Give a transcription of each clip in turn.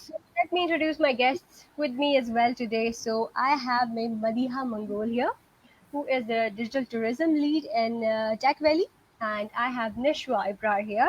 So let me introduce my guests with me as well today. So I have my Madiha Mongolia, who is the digital tourism lead in Tech Valley, and I have Nishwa Ibrar here,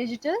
digital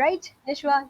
right? Nishwa,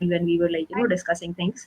when we were like discussing things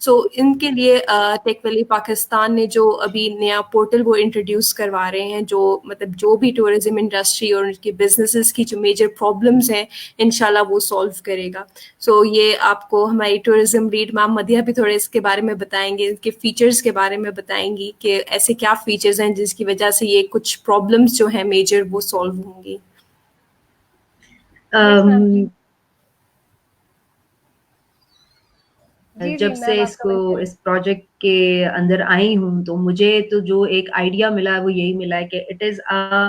سو ان کے لیے ٹیک valley Pakistan نے جو ابھی نیا portal وہ introduce کروا رہے ہیں, جو مطلب جو بھی ٹورزم انڈسٹری اور ان کے بزنسز کی جو میجر پرابلمس ہیں انشاءاللہ وہ سالو کرے گا. سو یہ آپ کو ہماری ٹورزم لیڈ میم مدیحہ بھی تھوڑے اس کے بارے میں بتائیں گے, ان کے فیچرز کے بارے میں بتائیں گی کہ ایسے کیا فیچرز ہیں جس کی وجہ سے یہ کچھ پرابلمس جو ہیں میجر وہ سالو ہوں گی. Yes, ma'am, please. جی جب میم سے آپ کا اس پروجیکٹ کے اندر آئی ہوں تو مجھے تو جو ایک آئیڈیا ملا ہے وہ یہی ملا ہے کہ it is a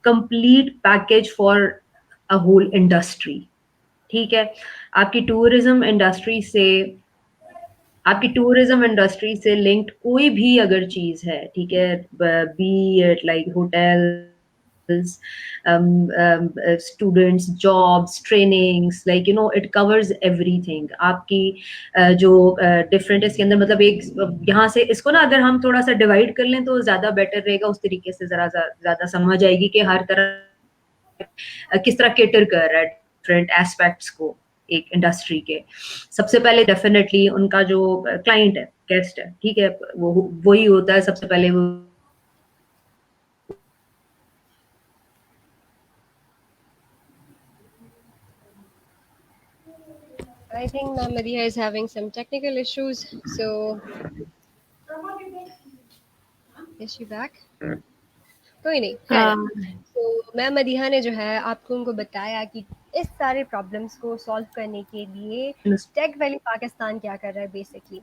complete package for a whole industry. ٹھیک ہے, آپ کی ٹورزم انڈسٹری سے لنکڈ کوئی بھی اگر چیز ہے, ٹھیک ہے, be it like hotels, students, jobs, trainings, like you know it covers ایوری تھنگ. آپ کی جو ڈفرینٹ اس کے اندر مطلب ایک یہاں سے اس کو نا اگر ہم تھوڑا سا ڈیوائڈ کر لیں تو زیادہ بیٹر رہے گا, اس طریقے سے ذرا زیادہ سمجھ آئے گی کہ ہر طرح کس طرح کیٹر کر رہا ہے ڈفرینٹ ایسپیکٹس کو ایک انڈسٹری کے. سب سے پہلے ڈیفینیٹلی ان کا جو کلائنٹ ہے, گیسٹ ہے, ٹھیک ہے, وہی ہوتا ہے سب سے پہلے. وہ I think Ma'am Maria is having some technical issues. So is she back? کوئی نہیں, خیر ہے. تو میم مدیحہ نے جو ہے آپ کو ان کو بتایا کہ اس سارے پرابلمس کو سالو کرنے کے لیے ٹیک ویلی پاکستان کیا کر رہا ہے بیسکلی.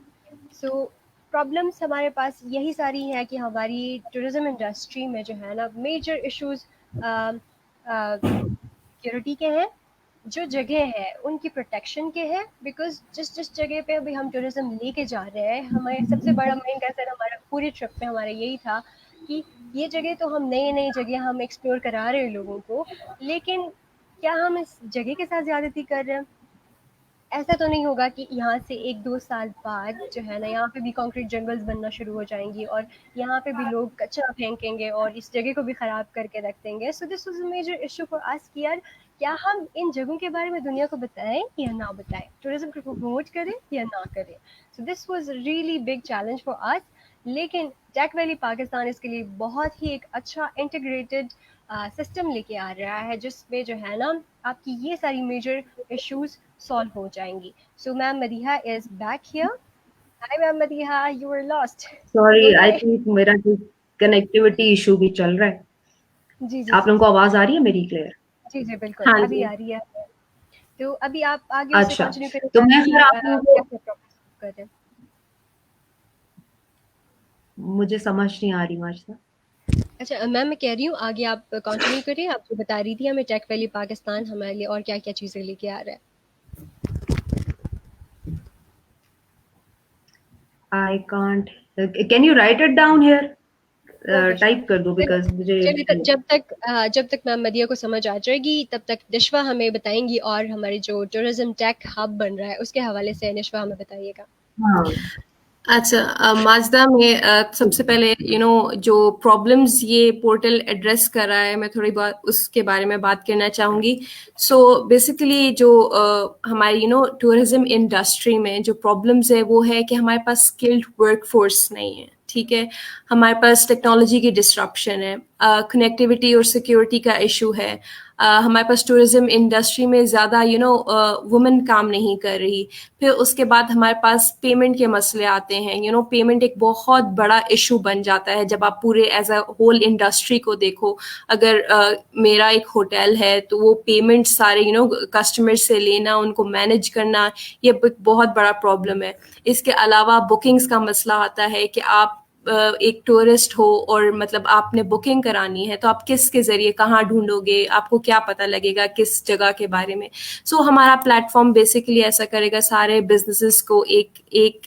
سو پرابلمس ہمارے پاس یہی ساری ہیں کہ ہماری ٹورزم انڈسٹری میں جو ہے نا میجر ایشوز سیکورٹی کے ہیں, جو جگہ ہے ان کی پروٹیکشن کے ہے, بیکاز جس جگہ پہ ابھی ہم ٹورزم لے کے جا رہے ہیں, ہمارے سب سے بڑا مین کنسرن ہمارا پوری ٹرپ پہ ہمارا یہی تھا کہ یہ جگہ تو ہم نئی جگہ ہم ایکسپلور کرا رہے ہیں لوگوں کو, لیکن کیا ہم اس جگہ کے ساتھ زیادتی کر رہے ہیں؟ ایسا تو نہیں ہوگا کہ یہاں سے 1-2 سال بعد جو ہے نا یہاں پہ بھی کانکریٹ جنگلز بننا شروع ہو جائیں گی اور یہاں پہ بھی لوگ کچرا پھینکیں گے اور اس جگہ کو بھی خراب کر کے رکھ دیں گے. So this was a major issue for us کہ یار کیا ہم ان جگہوں کے بارے میں دنیا کو بتائیں یا نہ بتائیں, ٹورزم کو پروموٹ کریں یا نہ کریں. So this was really big challenge for us. لیکن ٹیک ویلی پاکستان اس کے لیے بہت ہی ایک اچھا انٹیگریٹڈ سسٹم لے کے آ رہا ہے, جس میں جو ہے نا آپ کی یہ ساری میجر ایشوز سالو ہو جائیں گی. So ma'am Madiha is back here. Hi ma'am Madiha, you are lost. Sorry, I think میرا کنیکٹیوٹی ایشو بھی چل رہا ہے. جی آپ لوگوں کو آواز آ رہی ہے میری کلیئر؟ جی بالکل ہاں ابھی جی. آ رہی ہے. تو ابھی آپ آگے اس سے اچھا, کنٹینیو کریں تو میں تاکہ پھر آپ لوگوں کو, کیسے پروگرس کریں. مجھے سمجھ نہیں آ رہی ماجدہ. اچھا میم میں کہہ رہی ہوں آگے آپ کنٹینیو کریں. آپ جو بتا رہی تھی ہمیں ٹیک ویلی پاکستان ہمارے لیے اور کیا کیا چیزیں لے کے آ رہا ہے. I can't. Can you write it down here? Okay type کر دو بیکاز مجھے. چلیے جب تک میم مدیحہ کو سمجھ آ جائے گی تب تک نشوہ ہمیں بتائیں گی, اور ہمارے جو ٹورزم ٹیک ہب بن رہا ہے اس کے حوالے سے نشوہ ہمیں بتائیے گا. ہاں اچھا ماجدہ, میں سب سے پہلے جو پرابلمز یہ پورٹل ایڈریس کر رہا ہے میں تھوڑی بات اس کے بارے میں بات کرنا چاہوں گی. سو بیسیکلی جو ہماری ٹورزم انڈسٹری میں جو پرابلمز ہے وہ ہے کہ ہمارے پاس اسکلڈ ورک فورس نہیں ہے. ٹھیک ہے, ہمارے پاس ٹیکنالوجی کی ڈسٹرپشن ہے, کنیکٹیوٹی اور سیکیورٹی کا ایشو ہے, ہمارے پاس ٹورزم انڈسٹری میں زیادہ وومن کام نہیں کر رہی. پھر اس کے بعد ہمارے پاس پیمنٹ کے مسئلے آتے ہیں. پیمنٹ ایک بہت بڑا ایشو بن جاتا ہے جب آپ پورے ایز اے ہول انڈسٹری کو دیکھو. اگر میرا ایک ہوٹل ہے تو وہ پیمنٹ سارے کسٹمر سے لینا, ان کو مینیج کرنا, یہ ایک بہت بڑا پرابلم ہے. اس کے علاوہ بکنگز کا مسئلہ آتا ہے کہ آپ ایک ٹورسٹ ہو اور مطلب آپ نے بکنگ کرانی ہے تو آپ کس کے ذریعے کہاں ڈھونڈو گے, آپ کو کیا پتہ لگے گا کس جگہ کے بارے میں. سو ہمارا پلیٹ فارم بیسیکلی ایسا کرے گا سارے بزنسز کو ایک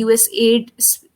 USAID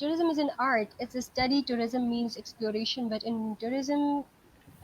tourism is an art. It's a study. Tourism means exploration, but in tourism,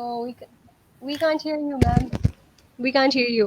Oh, we can't hear you, ma'am. We can't hear you.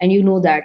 and you know that.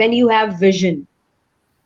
when you have vision,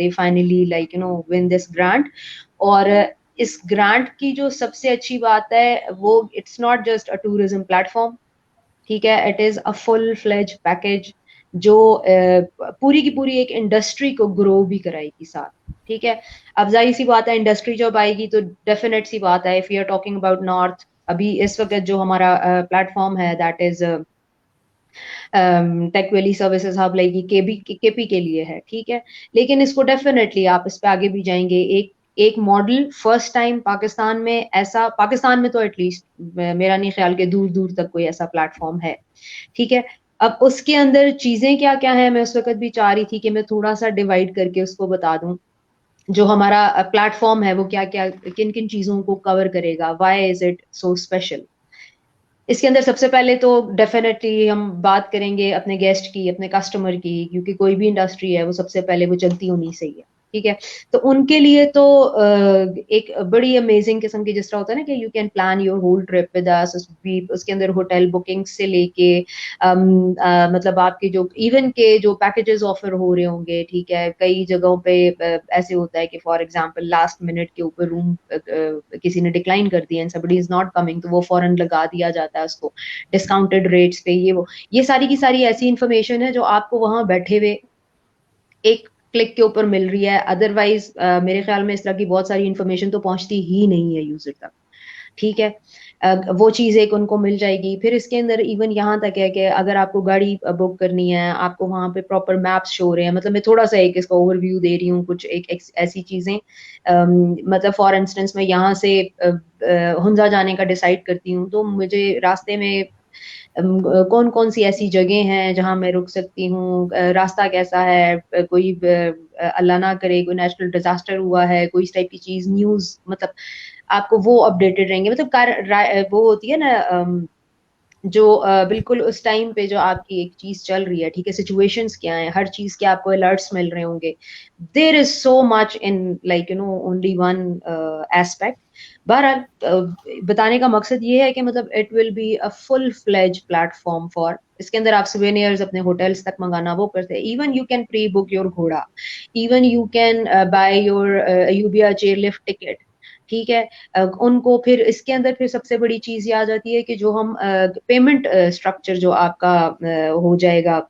they finally like you know win this grant. اور اس grant کی جو سب سے اچھی بات ہے وہ it's not just a tourism platform, ٹھیک ہے, it is a full فلیج package جو پوری کی پوری ایک انڈسٹری کو گرو بھی کرائے گی ساتھ, ٹھیک ہے. اب ظاہر سی بات ہے انڈسٹری جب آئے گی تو ڈیفینیٹ سی بات ہے, if you are talking about north, ابھی اس وقت جو ہمارا پلیٹ فارم ہے that is tech valley services hub لائے گی کے پی کے لیے ہے, ٹھیک ہے, لیکن اس کو ڈیفینیٹلی آپ اس پہ آگے بھی جائیں گے. ایک ماڈل فرسٹ ٹائم پاکستان میں, ایسا پاکستان میں تو ایٹ لیسٹ میرا نہیں خیال کہ دور دور تک کوئی ایسا پلیٹ فارم ہے, ٹھیک ہے. اب اس کے اندر چیزیں کیا کیا ہیں, میں اس وقت بھی چاہ رہی تھی کہ میں تھوڑا سا ڈیوائڈ کر کے اس کو بتا دوں. جو ہمارا پلیٹ فارم ہے وہ کیا کیا کن کن چیزوں کو کور کرے گا, why is it so special. اس کے اندر سب سے پہلے تو ڈیفینیٹلی ہم بات کریں گے اپنے گیسٹ کی, اپنے کسٹمر کی, کیونکہ کوئی بھی انڈسٹری ہے وہ سب سے پہلے وہ چلتی ہونی صحیح ہے, ٹھیک ہے. تو ان کے لیے تو ایک بڑی امیزنگ قسم کی جس طرح ہوتا ہے نا کہ you can plan your whole trip with us, اس کے اندر ہوٹل بکنگ سے لے کے مطلب آپ کے جو ایون کے جو پیکیجز آفر ہو رہے ہوں گے, ٹھیک ہے. کئی جگہوں پہ ایسے ہوتا ہے کہ فار ایگزامپل لاسٹ منٹ کے اوپر روم کسی نے ڈکلائن کر دیا and somebody is not coming, تو وہ فوراً لگا دیا جاتا ہے اس کو ڈسکاؤنٹڈ ریٹس پہ. یہ ساری کی ساری ایسی انفارمیشن ہے جو آپ کو وہاں بیٹھے ہوئے ایک کلک کے اوپر مل رہی ہے. ادر وائز میرے خیال میں اس طرح کی بہت ساری انفارمیشن تو پہنچتی ہی نہیں ہے یوزر تک, ٹھیک ہے. وہ چیز ایک ان کو مل جائے گی. پھر اس کے اندر ایون یہاں تک ہے کہ اگر آپ کو گاڑی بک کرنی ہے, آپ کو وہاں پہ پراپر میپس شو ہو رہے ہیں. مطلب میں تھوڑا سا ایک اس کا اوور ویو دے رہی ہوں, کچھ ایک ایسی چیزیں, مطلب فار انسٹنس میں یہاں سے ہنزا جانے کا ڈیسائیڈ کرتی ہوں تو مجھے راستے میں کون کون سی ایسی جگہیں ہیں جہاں میں رک سکتی ہوں, راستہ کیسا ہے, کوئی اللہ نہ کرے کوئی نیچرل ڈیزاسٹر ہوا ہے, کوئی اس ٹائپ کی چیز نیوز, مطلب آپ کو وہ اپڈیٹڈ رہیں گے. مطلب وہ ہوتی ہے نا جو بالکل اس ٹائم پہ جو آپ کی ایک چیز چل رہی ہے, ٹھیک ہے, سچویشنز کیا ہیں, ہر چیز کے آپ کو الرٹس مل رہے ہوں گے. There is so much in like you know only one aspect. بہرحال بتانے کا مقصد یہ ہے کہ مطلب it will be a full fledged platform for, اس کے اندر آپ سوینئرز اپنے ہوٹلس تک منگانا وہ کرتے ہیں. Even you can prebook your گھوڑا, even you can buy your Ayubia chair lift ticket, ٹھیک ہے. ان کو پھر اس کے اندر پھر سب سے بڑی چیز یہ آ جاتی ہے کہ جو ہم پیمنٹ اسٹرکچر جو آپ کا ہو جائے گا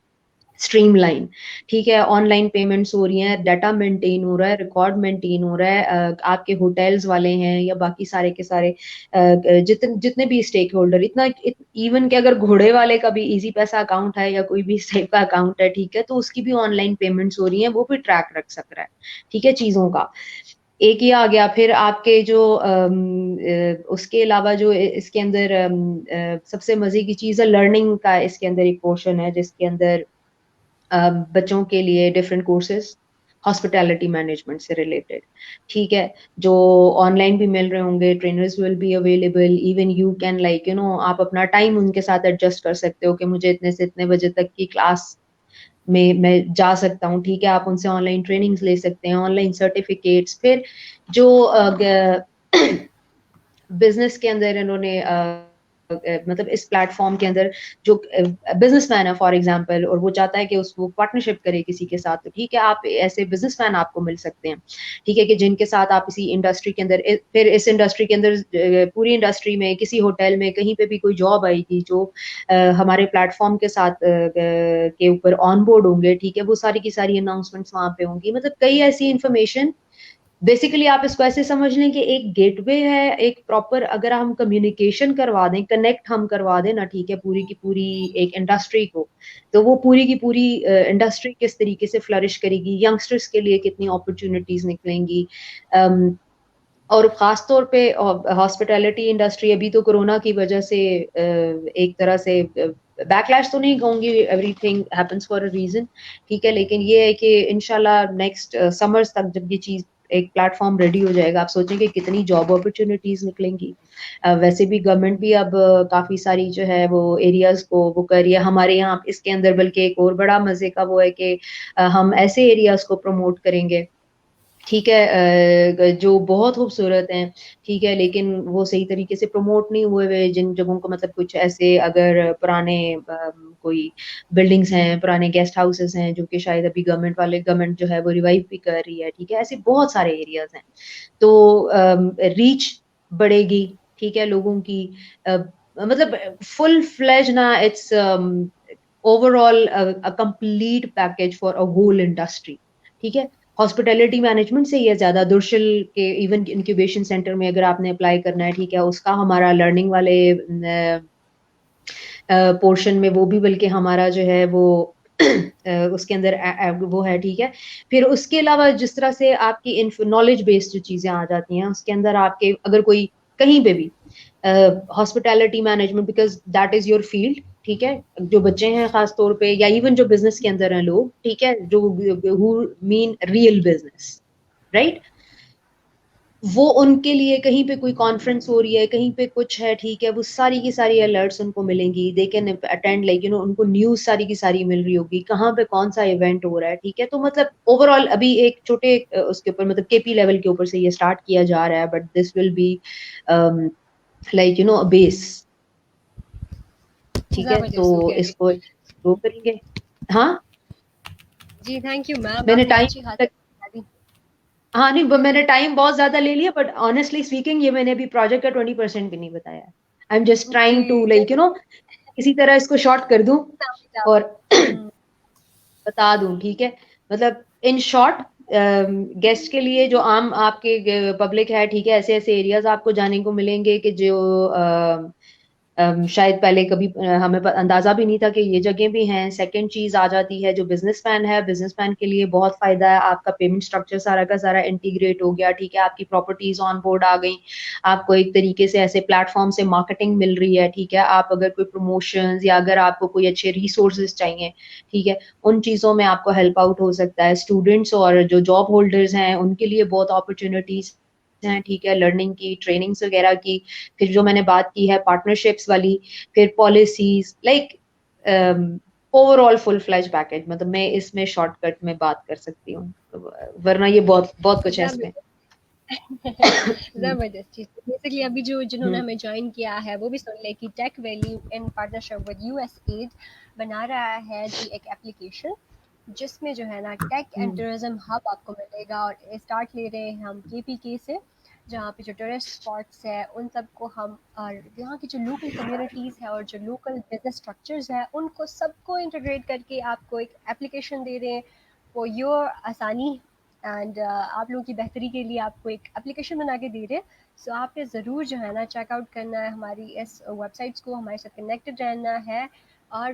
اسٹریم لائن, ٹھیک ہے. آن لائن پیمنٹس ہو رہی ہیں, ڈیٹا مینٹین ہو رہا ہے, ریکارڈ مینٹین ہو رہا ہے. آپ کے ہوٹلز والے ہیں یا باقی سارے کے سارے جتنے بھی اسٹیک ہولڈر, اتنا ایون کہ اگر گھوڑے والے کا بھی ایزی پیسہ اکاؤنٹ ہے یا کوئی بھی اسٹیپ کا اکاؤنٹ ہے, ٹھیک ہے, تو اس کی بھی آن لائن پیمنٹس ہو رہی ہیں, وہ بھی ٹریک رکھ سک رہا ہے, ٹھیک ہے, چیزوں کا. ایک یہ آ گیا. پھر آپ کے جو اس کے علاوہ جو اس کے اندر سب سے مزے کی چیز ہے لرننگ کا, اس کے اندر ایک پورشن ہے جس کے اندر بچوں کے لیے ڈفرینٹ کورسز ہاسپٹیلٹی مینجمنٹ سے ریلیٹڈ, ٹھیک ہے, جو آن لائن بھی مل رہے ہوں گے. Trainers will be available. Even you can like you know آپ اپنا ٹائم ان کے ساتھ ایڈجسٹ کر سکتے ہو کہ مجھے اتنے سے اتنے بجے تک کی کلاس میں جا سکتا ہوں, ٹھیک ہے. آپ ان سے آن لائن ٹریننگز لے سکتے ہیں, آن لائن سرٹیفکیٹس. پھر جو بزنس کے اندر انہوں نے مطلب اس پلیٹ فارم کے اندر جو بزنس مین ہے فار ایگزامپل, اور وہ چاہتا ہے کہ اس کو پارٹنرشپ کرے کسی کے ساتھ, تو ٹھیک ہے, آپ ایسے بزنس مین آپ کو مل سکتے ہیں, ٹھیک ہے, کہ جن کے ساتھ آپ اسی انڈسٹری کے اندر, پھر اس انڈسٹری کے اندر پوری انڈسٹری میں کسی ہوٹل میں کہیں پہ بھی کوئی جاب آئے گی جو ہمارے پلیٹ فارم کے ساتھ کے اوپر آن بورڈ ہوں گے, ٹھیک ہے, وہ ساری کی ساری اناؤنسمنٹس وہاں پہ ہوں گی. مطلب کئی ایسی انفارمیشن, بیسیکلی آپ اس کو ایسے سمجھ لیں کہ ایک گیٹ وے ہے, ایک پراپر اگر ہم کمیونیکیشن کروا دیں, کنیکٹ ہم کروا دیں نا, ٹھیک ہے, پوری کی پوری ایک انڈسٹری کو, تو وہ پوری کی پوری انڈسٹری کس طریقے سے فلرش کرے گی, ینگسٹرس کے لیے کتنی اپرچونٹیز نکلیں گی. اور خاص طور پہ ہاسپٹیلٹی انڈسٹری ابھی تو کورونا کی وجہ سے ایک طرح سے بیکلیش تو نہیں کہوں گی, every thing happens for a reason, ٹھیک ہے, لیکن یہ ہے کہ انشاءاللہ نیکسٹ سمرز تک جب یہ چیز ایک پلیٹ فارم ریڈی ہو جائے گا, آپ سوچیں کہ کتنی جاب اپرچونیٹیز نکلیں گی. ویسے بھی گورنمنٹ بھی اب کافی ساری جو ہے وہ ایریاز کو وہ کر رہی ہے. ہمارے یہاں اس کے اندر بلکہ ایک اور بڑا مزے کا وہ ہے کہ ہم ایسے ایریاز کو پروموٹ کریں گے, ٹھیک ہے، جو بہت خوبصورت ہیں، ٹھیک ہے، لیکن وہ صحیح طریقے سے پروموٹ نہیں ہوئے جن جگہوں کو، مطلب کچھ ایسے اگر پرانے کوئی بلڈنگس ہیں، پرانے گیسٹ ہاؤسز ہیں جو کہ شاید ابھی گورنمنٹ جو ہے وہ ریوائو بھی کر رہی ہے، ٹھیک ہے، ایسے بہت سارے ایریاز ہیں، تو ریچ بڑھے گی، ٹھیک ہے، لوگوں کی مطلب فل فلیج نا، it's overall complete package for a whole industry, ٹھیک ہے. ہاسپٹیلٹی مینجمنٹ سے یہ زیادہ درشل کے ایون انکیوبیشن سینٹر میں اگر آپ نے اپلائی کرنا ہے، ٹھیک ہے، اس کا ہمارا لرننگ والے پورشن میں وہ بھی بلکہ ہمارا جو ہے وہ اس کے اندر وہ ہے، ٹھیک ہے. پھر اس کے علاوہ جس طرح سے آپ کی نالج بیسڈ جو چیزیں آ جاتی ہیں اس کے اندر آپ کے اگر کوئی کہیں پہ بھی hospitality management, because that is your field, ٹھیک ہے، جو بچے ہیں خاص طور پہ، یا ایون جو بزنس کے اندر ہیں لوگ، ٹھیک ہے، جو مین ریئل بزنس، رائٹ، وہ ان کے لیے کہیں پہ کوئی کانفرنس ہو رہی ہے، کہیں پہ کچھ ہے، ٹھیک ہے، وہ ساری کی ساری الرٹس ان کو ملیں گی، دے کین اٹینڈ، لائک ان کو نیوز ساری کی ساری مل رہی ہوگی کہاں پہ کون سا ایونٹ ہو رہا ہے، ٹھیک ہے. تو مطلب اوور آل ابھی ایک چھوٹے اس کے اوپر مطلب کے پی لیول کے اوپر سے یہ اسٹارٹ کیا جا رہا ہے، but this will be like base, ٹھیک ہے. تو زبردست ہو گیا جی. اس کو گرو کریں گے. ہاں جی تھنک یو میم، میں نے آپ نے اچھی ٹائم، خاصی بتا دی. ہاں نہیں میں نے ٹائم بہت زیادہ لے لیا، بٹ آنیسٹلی اسپیکنگ یہ میں نے ابھی پروجیکٹ کا 20% بھی نہیں بتایا. I am just trying to جی لائک کسی طرح اس کو شارٹ کر دوں اور ہوں، بتا دوں، ٹھیک ہے. مطلب ان شارٹ گیسٹ کے لیے جو عام آپ کے پبلک ہے، ٹھیک ہے، ایسے ایسے ایریاز آپ کو جانے کو ملیں گے کہ جو شاید پہلے کبھی ہمیں اندازہ بھی نہیں تھا کہ یہ جگہیں بھی ہیں. سیکنڈ چیز آ جاتی ہے جو بزنس مین ہے، بزنس مین کے لیے بہت فائدہ ہے، آپ کا پیمنٹ اسٹرکچر سارا کا سارا انٹیگریٹ ہو گیا، ٹھیک ہے، آپ کی پراپرٹیز آن بورڈ آ گئی، آپ کو ایک طریقے سے ایسے پلیٹ فارم سے مارکیٹنگ مل رہی ہے، ٹھیک ہے. آپ اگر کوئی پروموشنز یا اگر آپ کو کوئی اچھے ریسورسز چاہیے، ٹھیک ہے، ان چیزوں میں آپ کو ہیلپ آؤٹ ہو سکتا ہے. اسٹوڈنٹس اور جو جاب ہولڈرز ہیں ان کے لیے بہت اپرچونیٹیز ہیں، ٹھیک ہے، لرننگ کی، ٹریننگس وغیرہ کی. پھر جو میں نے بات کی ہے پارٹنرشپس والی، پھر پالیسیز، لائک اوور آل فل فلیج پیکج. مطلب میں اس میں شارٹ کٹ میں بات کر سکتی ہوں، ورنہ یہ بہت بہت کچھ ہے اس میں. زبردست چیز. بیسکلی ابھی جنہوں نے ہوں ہمیں جوائن کیا ہے وہ بھی سن لے کہ tech valley in partnership with U S AID بنا رہا ہے جی ایک اپلیکیشن جس میں جو ہے نا ٹیک اینڈ ہوں ٹورزم ہب آپ کو ملے گا. اور اسٹارٹ لے رہے ہیں ہم کے پی کے سے، جہاں پہ جو ٹورسٹ اسپاٹس ہے ان سب کو ہم، اور یہاں کی جو لوکل کمیونٹیز ہے اور جو لوکل بزنس اسٹرکچرز ہیں ان کو سب کو انٹیگریٹ کر کے آپ کو ایک اپلیکیشن دے رہے ہیں فور یور آسانی اینڈ آپ لوگوں کی بہتری کے لیے آپ کو ایک اپلیکیشن بنا کے دے رہے ہیں. سو آپ نے ضرور جو ہے نا چیک آؤٹ کرنا ہے ہماری اس ویب سائٹس کو، ہمارے ساتھ کنیکٹڈ رہنا ہے. اور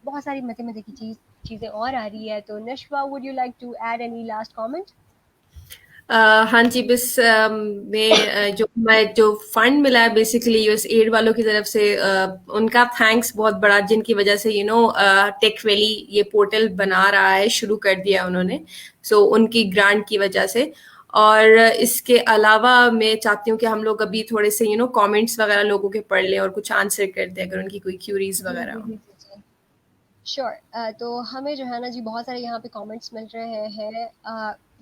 بہت ساری مزے مزے کی چیزیں اور آ رہی ہے. تو Nashwa, would you like to add any last comment? ہاں جی، بس میں جو فنڈ ملا ہے بیسیکلی یو ایس ایڈ والوں کی طرف سے، ان کا تھینکس بہت بڑا، جن کی وجہ سے ٹیک ویلی یہ پورٹل بنا رہا ہے، شروع کر دیا انہوں نے. سو ان کی گرانٹ کی وجہ سے. اور اس کے علاوہ میں چاہتی ہوں کہ ہم لوگ ابھی تھوڑے سے کامنٹس وغیرہ لوگوں کے پڑھ لیں اور کچھ آنسر کر دیں اگر ان کی کوئی کیوریز جی وغیرہ جی ہوں. جی جی جی شیور. تو ہمیں جو ہے نا جی بہت سارے یہاں پہ کامنٹس مل رہے ہیں.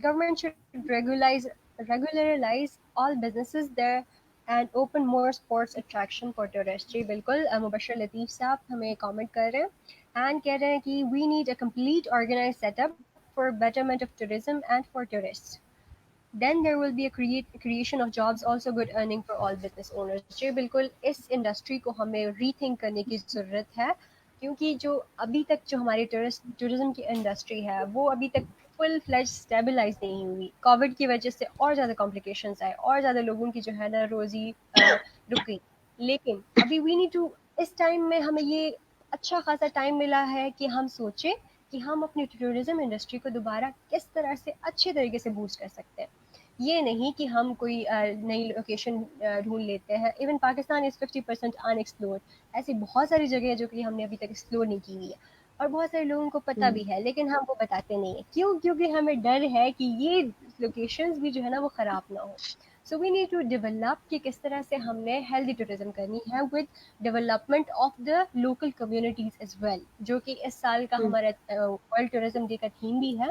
Government should regularize all businesses there and open more sports attraction for tourist. جی بالکل، مبشر لطیف صاحب ہمیں کامنٹ کر رہے ہیں اینڈ کہہ رہے ہیں کہ we need a complete organize set up for betterment of tourism and for tourist. Then there will be a creation of jobs, also good earning for all business owners. جی بالکل، اس industry کو ہمیں ری think کرنے کی ضرورت ہے، کیونکہ جو ابھی تک جو ہماری ٹورزم کی انڈسٹری ہے وہ ابھی تک فل فلیج اسٹیبلائز نہیں ہوئی. کووڈ کی وجہ سے اور زیادہ کمپلیکیشنز آئے، اور زیادہ لوگوں کی جو ہے نا روزی رک گئی. لیکن ابھی وی نیڈ ٹو، اس ٹائم میں ہمیں یہ اچھا خاصا ٹائم ملا ہے کہ ہم سوچیں کہ ہم اپنی ٹورزم انڈسٹری کو دوبارہ کس طرح سے اچھے طریقے سے بوسٹ کر سکتے ہیں. یہ نہیں کہ ہم کوئی نئی لوکیشن ڈھونڈ لیتے ہیں. ایون پاکستان از 50% انیکسپلورڈ. ایسی بہت ساری جگہ ہے جو کہ ہم نے ابھی تک ایکسپلور نہیں کی ہوئی ہے، اور بہت سارے لوگوں کو پتہ بھی ہے لیکن ہم وہ بتاتے نہیں ہیں. کیوں؟ کیونکہ ہمیں ڈر ہے کہ یہ لوکیشنز بھی جو ہے نا وہ خراب نہ ہو. سو وی نیڈ ٹو ڈیولپ کہ کس طرح سے ہم نے ہیلدی ٹورزم کرنی ہے with development of the local communities as well, جو کہ اس سال کا ہمارا ورلڈ ٹورزم ڈے کا تھیم بھی ہے.